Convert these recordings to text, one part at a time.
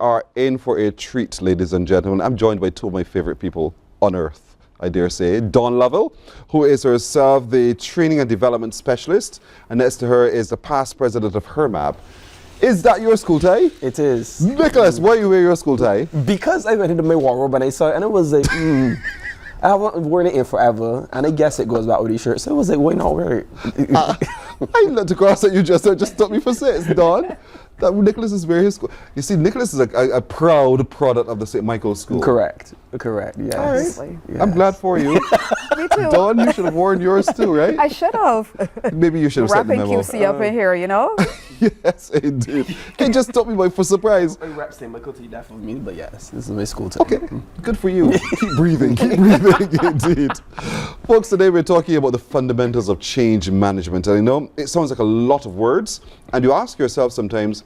are in for a treat, ladies and gentlemen. I'm joined by two of my favorite people on earth, I dare say. Dawn Lovell, who is herself the Training and Development Specialist, and next to her is the past president of HRMAB. Is that your school tie? It is. Nicholas, why you wear your school tie? Because I went into my wardrobe and I saw it, and it was like, I haven't worn it in forever, and I guess it goes back with these shirts. So I was like, why not wear it? I looked across at you just took me for six, Dawn. That Nicholas is wearing his school. You see, Nicholas is a proud product of the St. Michael's School. Correct, yes. All right. Yes. I'm glad for you. Me too. Dawn, you should have worn yours too, right? I should have. Maybe you should have sent the Wrapping memo. QC up in here, you know? Yes, indeed. It just took me for surprise. I rep St. Michael tea that for me, but yes, this is my school tie. Okay, good for you. Keep breathing, indeed. Folks, today we're talking about the fundamentals of change management. And I know it sounds like a lot of words, and you ask yourself sometimes,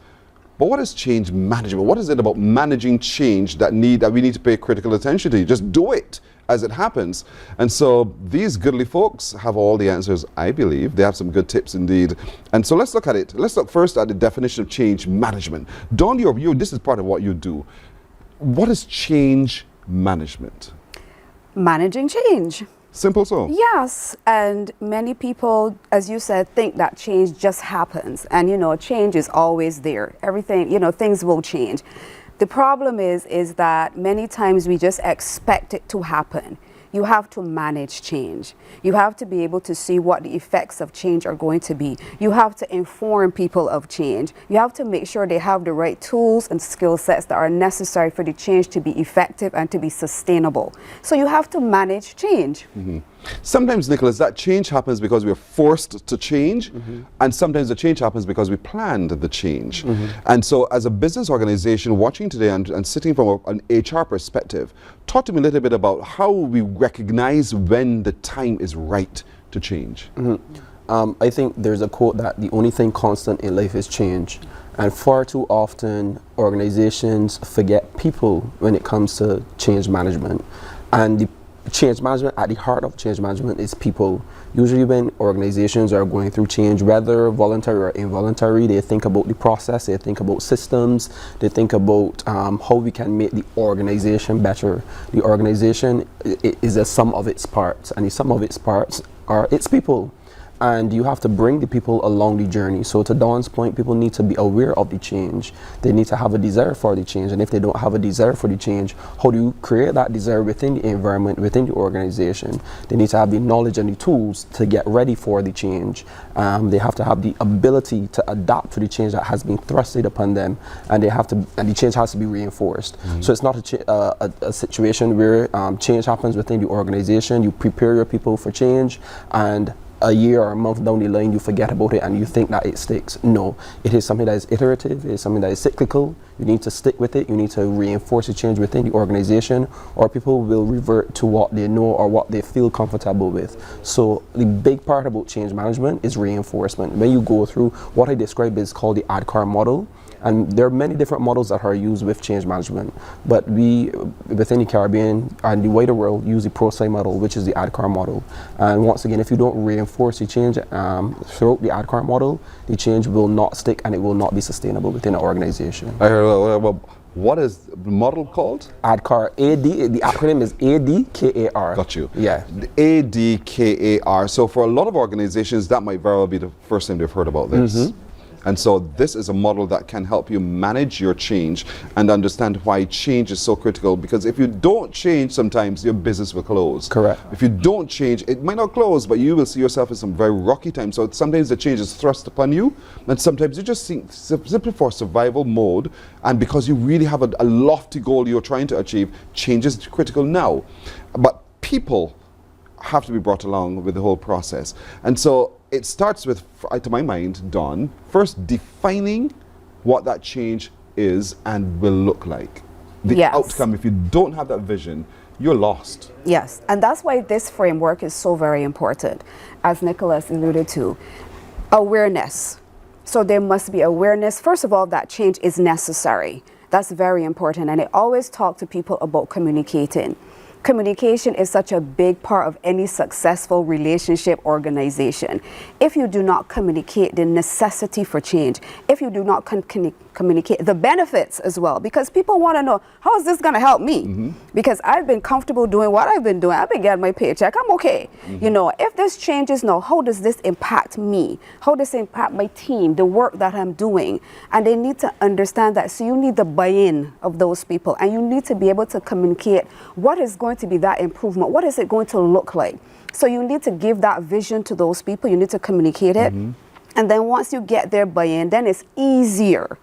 but what is change management? What is it about managing change that we need to pay critical attention to? Just do it as it happens. And so these goodly folks have all the answers, I believe. They have some good tips indeed. And so let's look at it. Let's look first at the definition of change management. Dawn, this is part of what you do. What is change management? Managing change. Simple so. Yes, and many people, as you said, think that change just happens. And, you know, change is always there. Everything, you know, things will change. The problem is that many times we just expect it to happen. You have to manage change. You have to be able to see what the effects of change are going to be. You have to inform people of change. You have to make sure they have the right tools and skill sets that are necessary for the change to be effective and to be sustainable. So you have to manage change. Mm-hmm. Sometimes, Nicholas, that change happens because we're forced to change, and sometimes the change happens because we planned the change. And so as a business organization watching today and sitting from an HR perspective, talk to me a little bit about how we recognize when the time is right to change. I think there's a quote that the only thing constant in life is change. And far too often, organizations forget people when it comes to change management. And the change management, at the heart of change management, is people. Usually when organizations are going through change, whether voluntary or involuntary, they think about the process, they think about systems, they think about how we can make the organization better. The organization is a sum of its parts, and the sum of its parts are its people. And you have to bring the people along the journey. So to Dawn's point, people need to be aware of the change. They need to have a desire for the change. And if they don't have a desire for the change, how do you create that desire within the environment, within the organization? They need to have the knowledge and the tools to get ready for the change. They have to have the ability to adapt to the change that has been thrusted upon them. And the change has to be reinforced. So it's not a situation where change happens within the organization. You prepare your people for change, and a year or a month down the line you forget about it and you think that it sticks. No, it is something that is iterative, it is something that is cyclical. You need to stick with it, you need to reinforce the change within the organization, or people will revert to what they know or what they feel comfortable with. So the big part about change management is reinforcement. When you go through what I described is called the HRMAB model, and there are many different models that are used with change management, but we within the Caribbean and the wider world use the ProSci model, which is the HRMAB model. And once again, if you don't reinforce the change throughout the HRMAB model, the change will not stick and it will not be sustainable within an organization. I heard, what is the model called? ADKAR, the acronym is ADKAR. Got you. Yeah. The ADKAR. So for a lot of organizations, that might very well be the first time they've heard about this. And so this is a model that can help you manage your change and understand why change is so critical, because if you don't change, sometimes your business will close. Correct. If you don't change, it might not close, but you will see yourself in some very rocky times. So sometimes the change is thrust upon you, and sometimes you just think simply for survival mode, and because you really have a lofty goal you're trying to achieve, change is critical now. But people have to be brought along with the whole process. And so it starts with, to my mind, Dawn, first defining what that change is and will look like. The outcome, if you don't have that vision, you're lost. Yes, and that's why this framework is so very important, as Nicholas alluded to. Awareness. So there must be awareness, first of all, that change is necessary. That's very important, and I always talk to people about communicating. Communication is such a big part of any successful relationship organization. If you do not communicate the necessity for change, if you do not communicate the benefits as well, because people want to know, how is this going to help me? Because I've been comfortable doing what I've been doing. I've been getting my paycheck. I'm okay. You know, if this changes now, how does this impact me? How does it impact my team, the work that I'm doing? And they need to understand that. So you need the buy-in of those people, and you need to be able to communicate what is going to be that improvement. What is it going to look like? So you need to give that vision to those people. You need to communicate it. And then once you get their buy-in, then it's easier.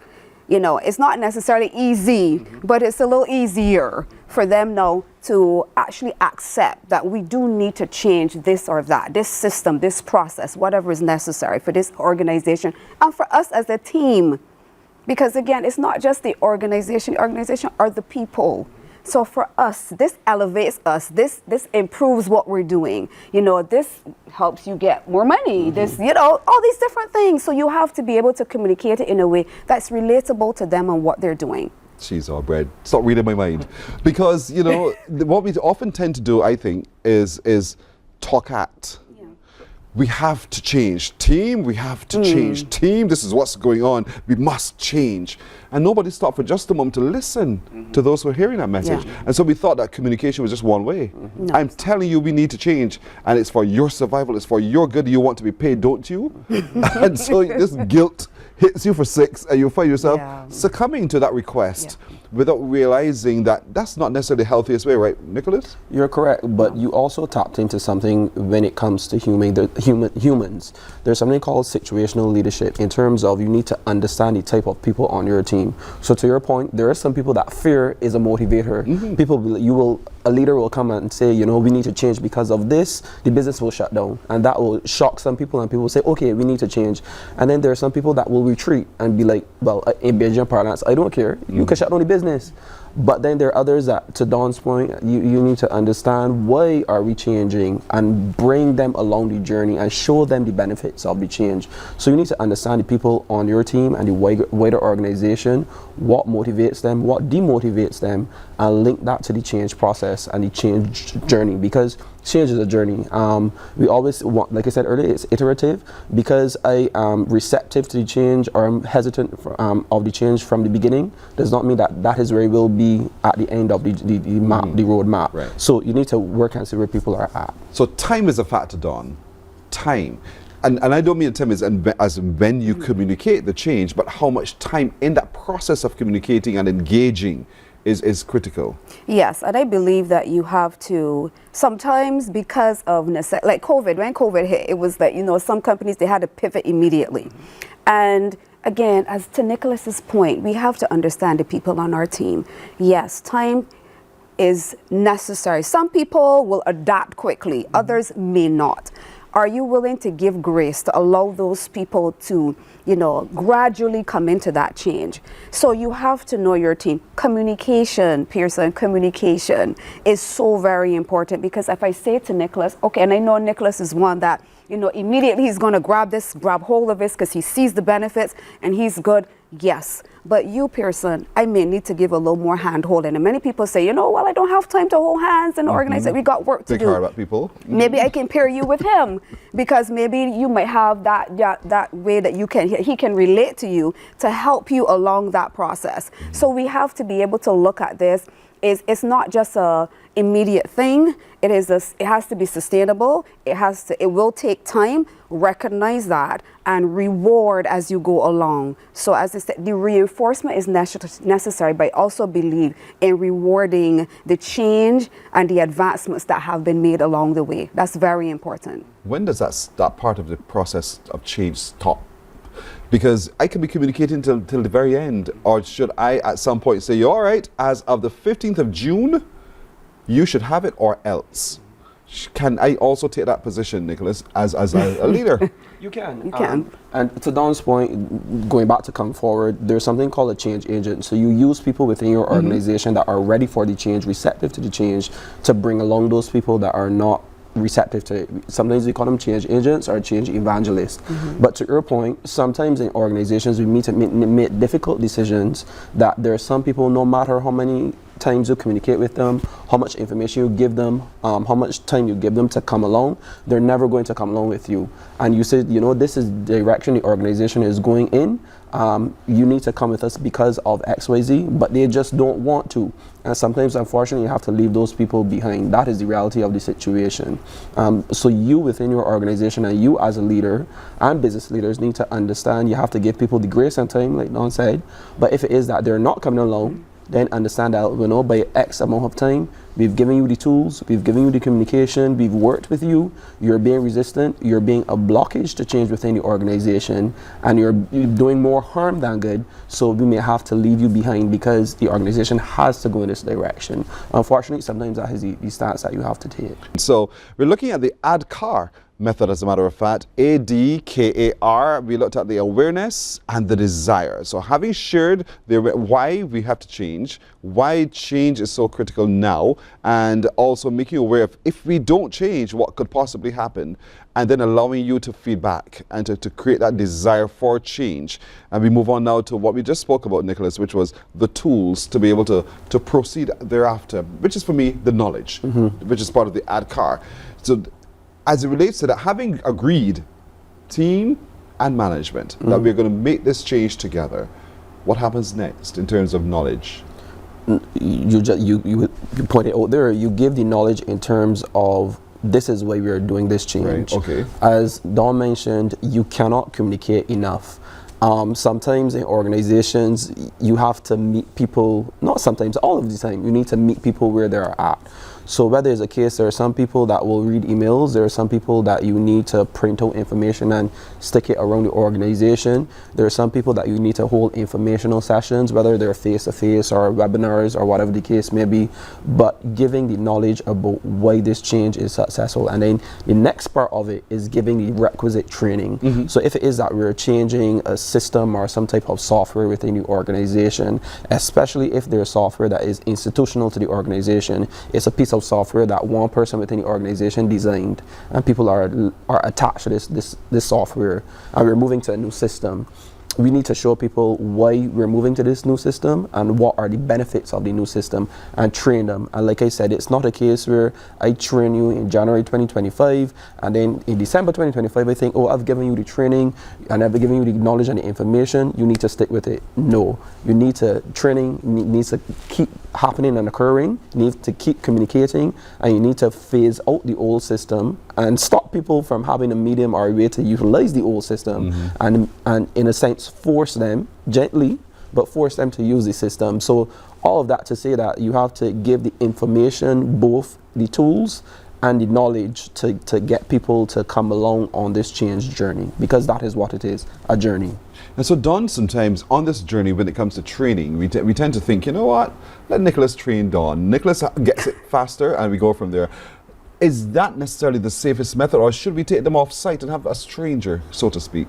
You know, it's not necessarily easy, but it's a little easier for them now to actually accept that we do need to change this or that, this system, this process, whatever is necessary for this organization and for us as a team. Because again, it's not just the organization are the people. So for us, this elevates us, this improves what we're doing. You know, this helps you get more money, this, you know, all these different things. So you have to be able to communicate it in a way that's relatable to them and what they're doing. She's all bread. Stop reading my mind. Because, you know, what we often tend to do, I think, is talk at. We have to change. Team, we have to change. Team, this is what's going on. We must change. And nobody stopped for just a moment to listen to those who are hearing that message. And so we thought that communication was just one way. No. I'm telling you we need to change. And it's for your survival. It's for your good. You want to be paid, don't you? And so this guilt hits you for 6 and you find yourself succumbing to that request without realizing that that's not necessarily the healthiest way, right, Nicholas? You're correct, but you also tapped into something when it comes to humans. There's something called situational leadership in terms of you need to understand the type of people on your team. So to your point, there are some people that fear is a motivator. A leader will come and say, you know, we need to change because of this, the business will shut down. And that will shock some people and people will say, okay, we need to change. And then there are some people that will retreat and be like, well, in Belgian parlance, I don't care, you can shut down the business. But then there are others that, to Dawn's point, you need to understand why are we changing and bring them along the journey and show them the benefits of the change. So you need to understand the people on your team and the wider organization, what motivates them, what demotivates them, and link that to the change process and the change journey, because change is a journey. We always want, like I said earlier, it's iterative. Because I am receptive to the change or I'm hesitant of the change from the beginning, does not mean that that is where we will be at the end of the map, the roadmap. Right. So you need to work and see where people are at. So time is a factor, Dawn. Time. And I don't mean time as when you communicate the change, but how much time in that process of communicating and engaging is critical. Yes, and I believe that you have to, sometimes because of like COVID, when COVID hit, it was that, you know, some companies, they had to pivot immediately. And again, as to Nicholas's point, we have to understand the people on our team. Yes, time is necessary. Some people will adapt quickly, others may not. Are you willing to give grace to allow those people to, you know, gradually come into that change? So you have to know your team. Communication, Pearson, communication is so very important, because if I say to Nicholas, okay, and I know Nicholas is one that, you know, immediately he's going to grab hold of this because he sees the benefits and he's good. Yes. But you, Pearson, I may need to give a little more hand holding. And many people say, you know, well, I don't have time to hold hands and organize it. We got work to do. Think hard about people. Maybe I can pair you with him, because maybe you might have that way that he can relate to you to help you along that process. So we have to be able to look at this. It's not just a immediate thing. It has to be sustainable. It will take time. Recognize that and reward as you go along. So as I said, the reinforcement is necessary, but I also believe in rewarding the change and the advancements that have been made along the way. That's very important. When does that part of the process of change stop? Because I can be communicating till the very end, or should I at some point say, all right, as of the 15th of June, you should have it, or else? Can I also take that position, Nicholas, as a leader? You can. You can. And to Dawn's point, going back to come forward, there's something called a change agent. So you use people within your organization that are ready for the change, receptive to the change, to bring along those people that are not receptive to it. Sometimes we call them change agents or change evangelists. But to your point, sometimes in organizations we need to make difficult decisions that there are some people, no matter how many times you communicate with them, how much information you give them, how much time you give them to come along, they're never going to come along with you. And you said, you know, this is the direction the organization is going in. You need to come with us because of XYZ, but they just don't want to. And sometimes, unfortunately, you have to leave those people behind. That is the reality of the situation. So you within your organization and you as a leader and business leaders need to understand you have to give people the grace and time, like Don said. But if it is that they're not coming along, then understand that, you know, by X amount of time, we've given you the tools, we've given you the communication, we've worked with you, you're being resistant, you're being a blockage to change within the organization, and you're doing more harm than good, so we may have to leave you behind because the organization has to go in this direction. Unfortunately, sometimes that is the stance that you have to take. So we're looking at the ADKAR method, as a matter of fact, ADKAR. We looked at the awareness and the desire. So having shared why we have to change, why change is so critical now, and also making you aware of if we don't change, what could possibly happen, and then allowing you to feedback and to create that desire for change. And we move on now to what we just spoke about, Nicholas, which was the tools to be able to proceed thereafter, which is for me the knowledge, which is part of the ADKAR. So as it relates to that, having agreed, team and management, that we're going to make this change together, what happens next in terms of knowledge? You point it out there. You give the knowledge in terms of this is why we are doing this change. Right, okay. As Don mentioned, you cannot communicate enough. Sometimes in organizations, you have to meet people, not sometimes, all of the time, you need to meet people where they're at. So whether it's a case, there are some people that will read emails, there are some people that you need to print out information and stick it around the organization. There are some people that you need to hold informational sessions, whether they're face-to-face or webinars or whatever the case may be, but giving the knowledge about why this change is successful. And then the next part of it is giving the requisite training. So if it is that we're changing a system or some type of software within the organization, especially if there's software that is institutional to the organization, it's a piece of software that one person within the organization designed, and people are attached to this software, and we're moving to a new system. We need to show people why we're moving to this new system and what are the benefits of the new system and train them. And like I said, it's not a case where I train you in January 2025 and then in December 2025 I think, oh, I've given you the training and I've given you the knowledge and the information, you need to stick with it. No, you need to, training needs to keep happening and occurring, you need to keep communicating, and you need to phase out the old system and stop people from having a medium or a way to utilize the old system, and in a sense force them gently, but force them to use the system. So all of that to say that you have to give the information, both the tools and the knowledge to get people to come along on this change journey, because that is what it is, a journey. And so Don, sometimes on this journey when it comes to training, we tend to think, you know what, let Nicholas train Don. Nicholas gets it faster and we go from there. Is that necessarily the safest method, or should we take them off site and have a stranger, so to speak,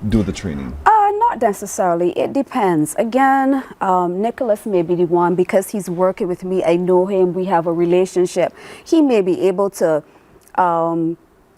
do the training? Not necessarily. It depends. Again, Nicholas may be the one, because he's working with me. I know him. We have a relationship. He may be able to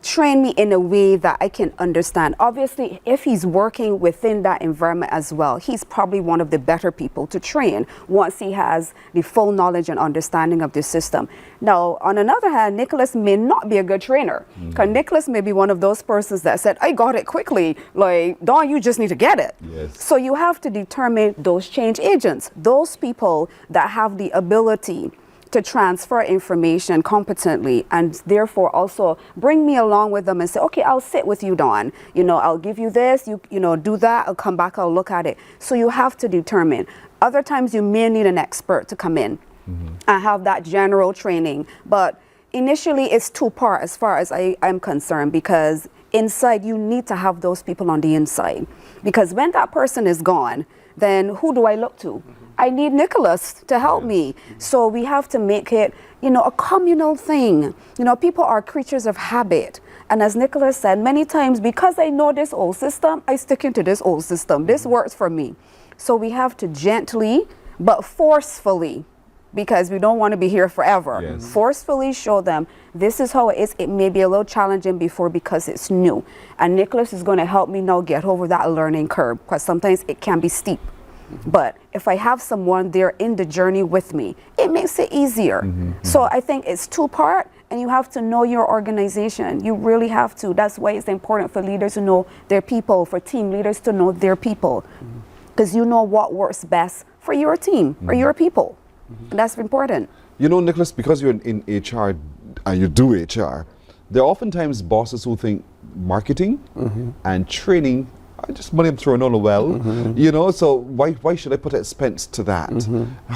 train me in a way that I can understand. Obviously, if he's working within that environment as well, he's probably one of the better people to train once he has the full knowledge and understanding of the system. Now, on another hand, Nicholas may not be a good trainer, because Nicholas may be one of those persons that said, I got it quickly, like, Don, you just need to get it. Yes. So you have to determine those change agents, those people that have the ability to transfer information competently, and therefore also bring me along with them and say, okay, I'll sit with you, Don. You know, I'll give you this, you know, do that, I'll come back, I'll look at it. So you have to determine. Other times you may need an expert to come in and have that general training. But initially it's two-part as far as I'm concerned, because inside you need to have those people on the inside. Because when that person is gone, then who do I look to? I need Nicholas to help me. So we have to make it, you know, a communal thing. You know, people are creatures of habit. And as Nicholas said, many times, because I know this old system, I stick into this old system. This works for me. So we have to gently, but forcefully, because we don't want to be here forever, forcefully show them this is how it is. It may be a little challenging before because it's new. And Nicholas is going to help me now get over that learning curve, because sometimes it can be steep. But if I have someone there in the journey with me, it makes it easier. So I think it's two-part, and you have to know your organization. You really have to. That's why it's important for leaders to know their people, for team leaders to know their people, because you know what works best for your team or your people. And that's important. You know, Nicholas, because you're in HR and you do HR, there are oftentimes bosses who think marketing and training are just money I'm throwing on a well, you know, so why should I put expense to that?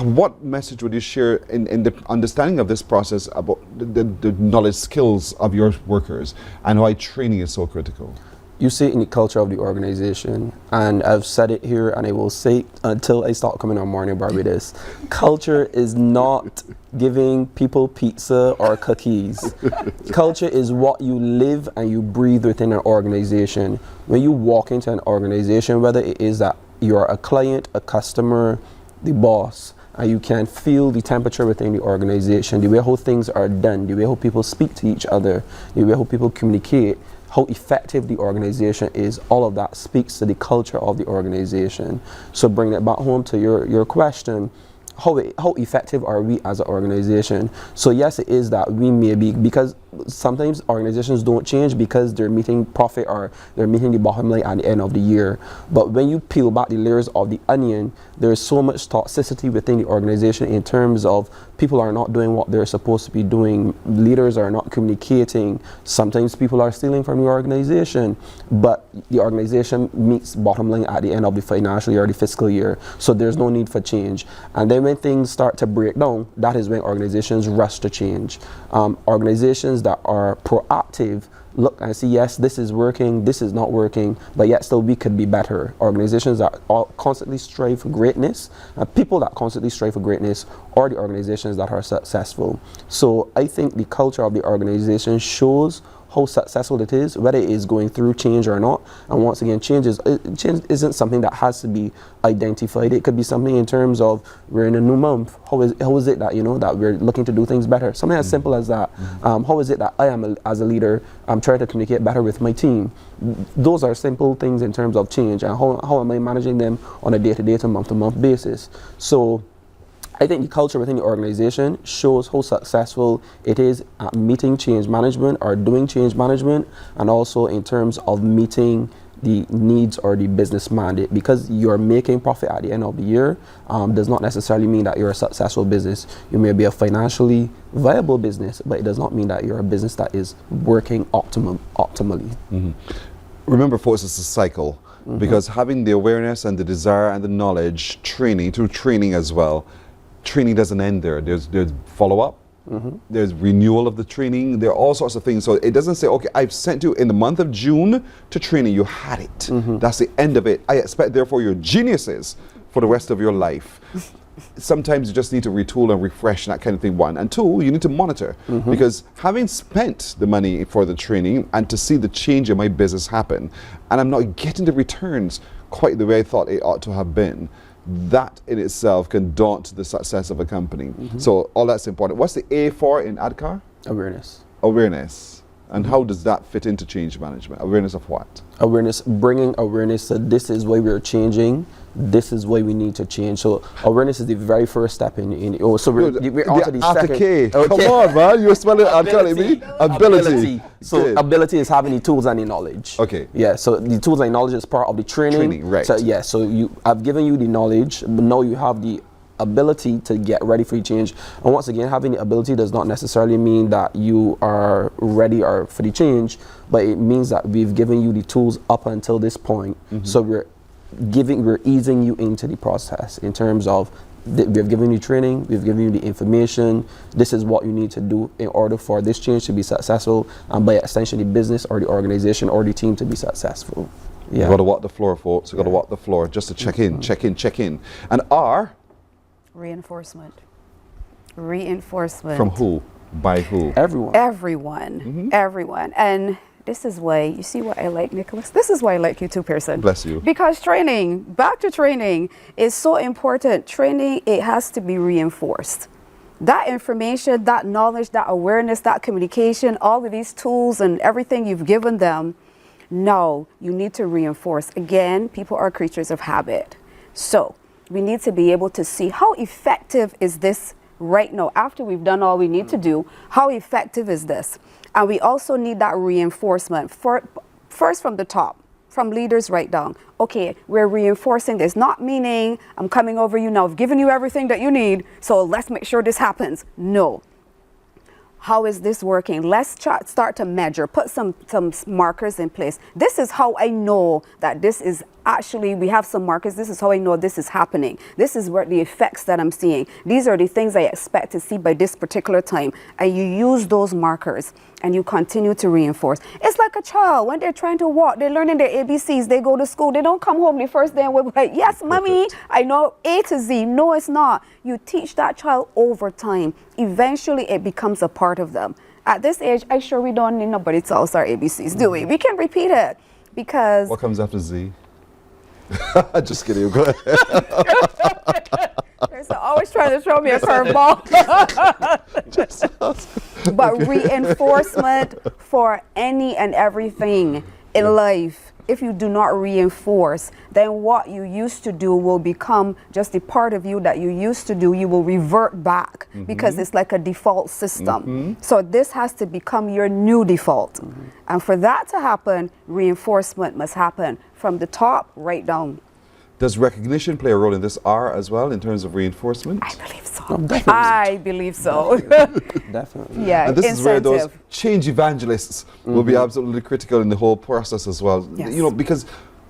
What message would you share in the understanding of this process about the knowledge skills of your workers and why training is so critical? You see it in the culture of the organization, and I've said it here and I will say it until I start coming on Morning Barbados. Culture is not giving people pizza or cookies. Culture is what you live and you breathe within an organization. When you walk into an organization, whether it is that you're a client, a customer, the boss, and you can feel the temperature within the organization, the way how things are done, the way how people speak to each other, the way how people communicate, how effective the organization is, all of that speaks to the culture of the organization. So bring it back home to your question, how effective are we as an organization? So yes, it is that we may be, because sometimes organizations don't change because they're meeting profit or they're meeting the bottom line at the end of the year. But when you peel back the layers of the onion, there's so much toxicity within the organization in terms of people are not doing what they're supposed to be doing, leaders are not communicating, sometimes people are stealing from the organization, but the organization meets bottom line at the end of the financial year or the fiscal year, so there's no need for change. And then when things start to break down, that is when organizations rush to change. Organizations that are proactive look and see, yes, this is working, this is not working, but yet still we could be better. Organizations that constantly strive for greatness, people that constantly strive for greatness, are the organizations that are successful. So I think the culture of the organization shows how successful it is, whether it is going through change or not. And once again, change isn't something that has to be identified. It could be something in terms of, we're in a new month. How is it that, you know, that we're looking to do things better? Something as simple as that. How is it that I am, as a leader, I'm trying to communicate better with my team? Those are simple things in terms of change, and how am I managing them on a day-to-day to month-to-month basis? So I think the culture within the organization shows how successful it is at meeting change management or doing change management, and also in terms of meeting the needs or the business mandate. Because you're making profit at the end of the year does not necessarily mean that you're a successful business. You may be a financially viable business, but it does not mean that you're a business that is working optimally. Remember, folks, it's a cycle, because having the awareness and the desire and the knowledge, training, through training as well, training doesn't end there. There's follow-up, there's renewal of the training, there are all sorts of things. So it doesn't say, okay, I've sent you in the month of June to training, you had it. That's the end of it. I expect, therefore, you're geniuses for the rest of your life. Sometimes you just need to retool and refresh, that kind of thing, one. And two, you need to monitor, because having spent the money for the training and to see the change in my business happen, and I'm not getting the returns quite the way I thought it ought to have been, that in itself can daunt the success of a company. So all that's important. What's the A for in ADKAR? Awareness. Awareness. And how does that fit into change management? Awareness of what? Awareness, bringing awareness that this is why we're changing, this is why we need to change. So awareness is the very first step in so we're on to the second. K. Okay. Come on, man, you're spelling ability. Ability. So Good. Ability is having the tools and the knowledge. Okay. Yeah, so the tools and knowledge is part of the training. Right. So yeah, so I've given you the knowledge, but now you have the ability to get ready for the change. And once again, having the ability does not necessarily mean that you are ready or for the change, but it means that we've given you the tools up until this point. So we're easing you into the process in terms of we've given you training, we've given you the information, this is what you need to do in order for this change to be successful, and by extension the business or the organization or the team to be successful. Yeah. You've got to walk the floor, folks. You've got to walk the floor just to check in, check in. And R? Reinforcement. Reinforcement. From who? By who? Everyone. Everyone. Everyone. And this is why, you see what I like, Nicholas? This is why I like you too, person. Bless you. Because training, back to training, is so important. Training, it has to be reinforced. That information, that knowledge, that awareness, that communication, all of these tools and everything you've given them, now you need to reinforce. Again, people are creatures of habit. So we need to be able to see how effective is this right now, after we've done all we need to do, how effective is this? And we also need that reinforcement first from the top, from leaders right down. Okay, we're reinforcing this, not meaning I'm coming over you now, I've given you everything that you need, so let's make sure this happens. No. How is this working? Let's start to measure, put some markers in place. This is how I know that this is actually, we have some markers. This is how I know this is happening. This is where the effects that I'm seeing. These are the things I expect to see by this particular time. And you use those markers and you continue to reinforce. It's like a child, when they're trying to walk, they're learning their ABCs, they go to school, they don't come home the first day and we're like, yes, mommy, I know A to Z. No, it's not. You teach that child over time. Eventually, it becomes a part of them. At this age, I sure we don't need nobody to tell us our ABCs, do we? We can repeat it because... What comes after Z? Just kidding. Go ahead. They're always trying to throw me a curveball. But reinforcement for any and everything in life. If you do not reinforce, then what you used to do will become just a part of you that you used to do. You will revert back because it's like a default system. So this has to become your new default. And for that to happen, reinforcement must happen from the top right down. Does recognition play a role in this R as well in terms of reinforcement? I believe so. Definitely. I believe so. Definitely. Yeah, And this is where those incentive. change evangelists will be absolutely critical in the whole process as well. Yes. You know, because,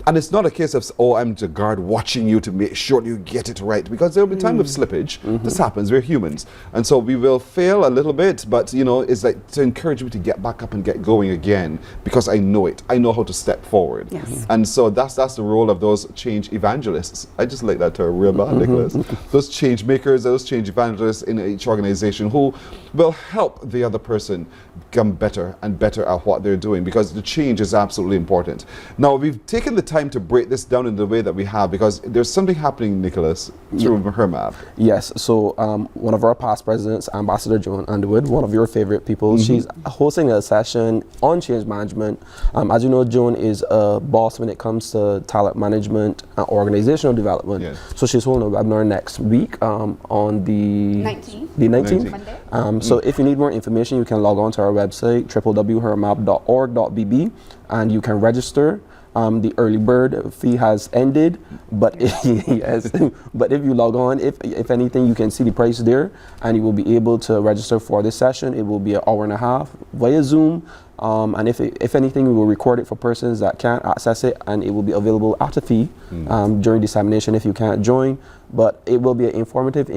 and it's not a case of, oh, I'm the guard watching you to make sure you get it right, because there will be time of slippage. This happens, we're humans. And so we will fail a little bit, but you know, it's like to encourage me to get back up and get going again, because I know it. I know how to step forward. Yes. And so that's the role of those change evangelists. I just like that term real bad, Nicholas. Those change makers, those change evangelists in each organization who will help the other person become better and better at what they're doing, because the change is absolutely important. Now, we've taken the time to break this down in the way that we have, because there's something happening, Nicholas, through HRMAB. Yes, so one of our past presidents, Ambassador Joan Underwood, one of your favorite people, she's hosting a session on change management. As you know, Joan is a boss when it comes to talent management and organizational development. Yes. So she's holding a webinar next week on the 19th. The 19th. Monday. So if you need more information, you can log on to our website, www.hrmab.org.bb, and you can register. The early bird fee has ended, but yes, but if you log on, if anything, you can see the price there, and you will be able to register for this session. It will be an hour and a half via Zoom, and if anything, we will record it for persons that can't access it, and it will be available at a fee during dissemination if you can't join. But it will be an informative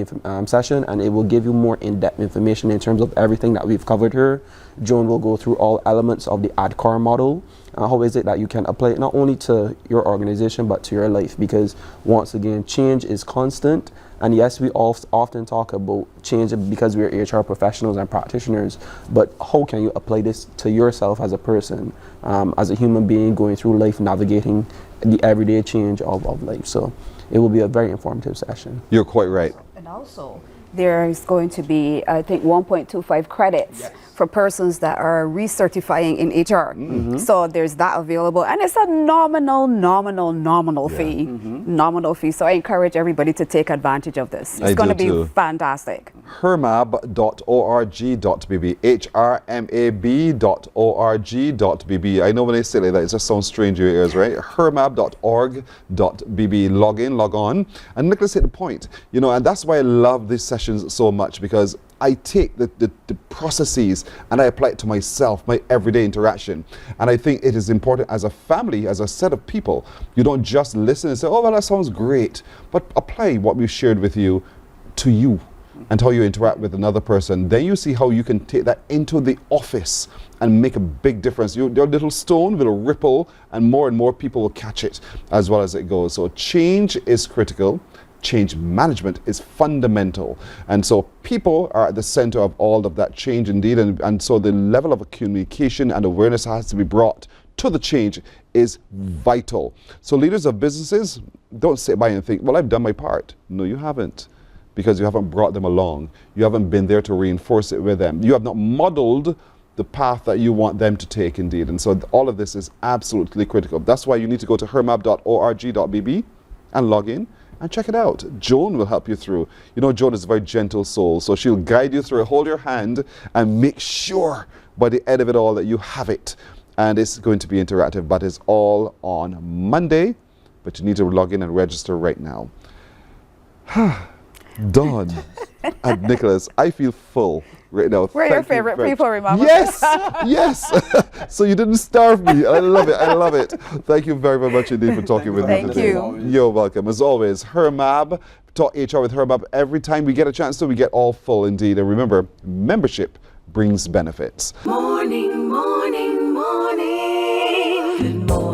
session, and it will give you more in-depth information in terms of everything that we've covered here. Joan will go through all elements of the ADCAR model. How is it that you can apply it not only to your organization but to your life? Because once again, change is constant. And yes, we often talk about change because we're HR professionals and practitioners, but how can you apply this to yourself as a person, as a human being going through life, navigating the everyday change of life? So it will be a very informative session. You're quite right. And also, there is going to be, I think, 1.25 credits for persons that are recertifying in HR. So there's that available, and it's a nominal fee. Nominal fee. So I encourage everybody to take advantage of this. It's going to be fantastic. HRMAB.org.bb, HRMAB.org.bb. I know when I say it like that, it just sounds strange in your ears, right? HRMAB.org.bb. Log in, log on. And Nicholas hit the point, you know, and that's why I love these sessions so much, because I take the processes and I apply it to myself, my everyday interaction. And I think it is important as a family, as a set of people, you don't just listen and say, oh, well, that sounds great, but apply what we've shared with you to you and how you interact with another person. Then you see how you can take that into the office and make a big difference. Your little stone will ripple, and more people will catch it as well as it goes. So change is critical. Change management is fundamental, and so people are at the center of all of that change indeed, and so the level of communication and awareness has to be brought to the change is vital. So leaders of businesses, don't sit by and think, well, I've done my part. No, you haven't, because you haven't brought them along. You haven't been there to reinforce it with them. You have not modeled the path that you want them to take indeed, and so all of this is absolutely critical. That's why you need to go to HRMAB.org.bb and log in and check it out. Joan will help you through. You know, Joan is a very gentle soul, so she'll guide you through it, hold your hand, and make sure by the end of it all that you have it. And it's going to be interactive, but it's all on Monday. But you need to log in and register right now. Dawn and Nicholas, I feel full right now. We're your favorite people, remember? Yes, yes. So you didn't starve me. I love it. I love it. Thank you very, very much indeed for talking with me Thank today. you. You're welcome. As always, HRMAB, Talk HR with HRMAB. Every time we get a chance to, we get all full indeed. And remember, membership brings benefits. Morning, morning, morning. Good morning.